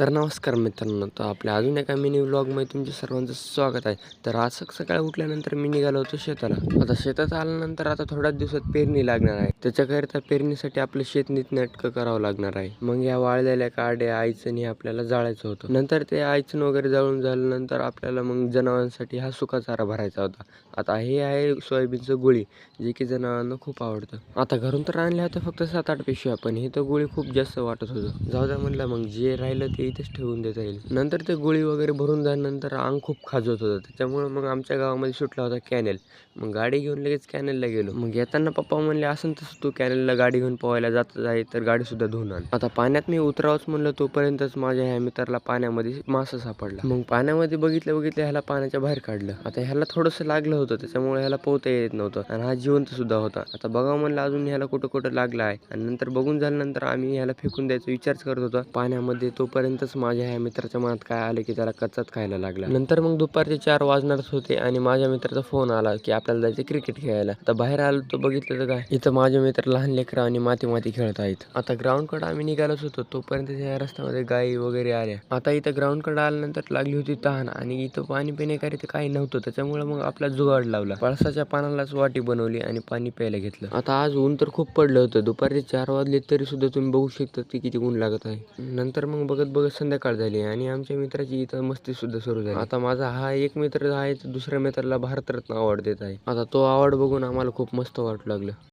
तर नमस्कार मित्रांनो, तर आपल्या अजून एका मिनी व्लॉगमध्ये तुमच्या सर्वांचं स्वागत आहे. तर आज सकाळी उठल्यानंतर मी निघालो होतो शेताला. आता शेतात आल्यानंतर आता थोड्याच दिवसात पेरणी लागणार आहे. त्याच्याकरिता पेरणीसाठी आपलं शेत नीटनेटकं करावं लागणार आहे. मग या वाळलेल्या काड्या आईचणी आपल्याला जाळायचं होतं. नंतर ते आईचण वगैरे जाळून झाल्यानंतर आपल्याला मग जनावरांसाठी हा सुका चारा भरायचा होता. आता हे आहे सोयाबीनचं गुळी, जे की जनावरांना खूप आवडतं. आता घरून तर आणल्या होत्या फक्त 7-8 पिशव्या, पण हे तर गुळी खूप जास्त वाटत होतं. जाऊ द्या म्हणलं, मग जे राहिलं ते इथेच ठेवून देता येईल. नंतर ते गोळी वगैरे भरून झाल्यानंतर अंग खूप खाजवत होतं. त्याच्यामुळे मग आमच्या गावामध्ये सुटला होता कॅनेल. मग गाडी घेऊन लगेच कॅनेलला गेलो. मग येताना पप्पा म्हणले, असं तसं तू कॅनेलला गाडी घेऊन पोहायला जात आहे तर गाडी सुद्धा धुवून आण. आता पाण्यात मी उतरावंच म्हणलं, तोपर्यंतच माझ्या ह्या मित्राला पाण्यामध्ये मासा सापडला. मग पाण्यामध्ये बघितलं ह्याला पाण्याच्या बाहेर काढलं. आता ह्याला थोडंसं लागलं होतं, त्याच्यामुळे ह्याला पोहता येत नव्हतं आणि हा जिवंत सुद्धा होता. आता बघावं म्हणलं अजून ह्याला कुठं कुठं लागलं आहे. आणि नंतर बघून झाल्यानंतर आम्ही ह्याला फेकून द्यायचा विचारच करत होतो पाण्यामध्ये. तोपर्यंतच माझ्या ह्या मित्राच्या मनात काय आलं की त्याला कच्चाच खायला लागला. नंतर मग दुपारचे 4 वाजणारच होते आणि माझ्या मित्राचा फोन आला की आपल्याला जायचं क्रिकेट खेळायला. आता बाहेर आलो तर बघितलं तर काय, इथं माझे मित्र लहान लेकरं आणि माती खेळत आहेत. आता ग्राउंडकडे आम्ही निघालोच होतो, तोपर्यंत या रस्त्यामध्ये गायी वगैरे आल्या. आता इथं ग्राउंडकडे आल्यानंतर लागली होती तहान आणि इथं पाणी पिण्याकरिता काही नव्हतं. त्याच्यामुळे मग आपला जुगाड लावला. पळसाच्या पानालाच वाटी बनवली आणि पाणी प्यायला घेतलं. आता आज ऊन तर खूप पडलं होतं. दुपारचे 4 वाजले तरी सुद्धा तुम्ही बघू शकता की किती ऊन लागत आहे. नंतर मग बघत संध्याकाळ झाली आणि आमच्या मित्राची इथं मस्ती सुद्धा सुरू झाली. आता माझा हा एक मित्र आहे तर दुसऱ्या मित्राला भारतरत्न अवॉर्ड देत आहे. आता तो अवॉर्ड बघून आम्हाला खूप मस्त वाटू लागलं.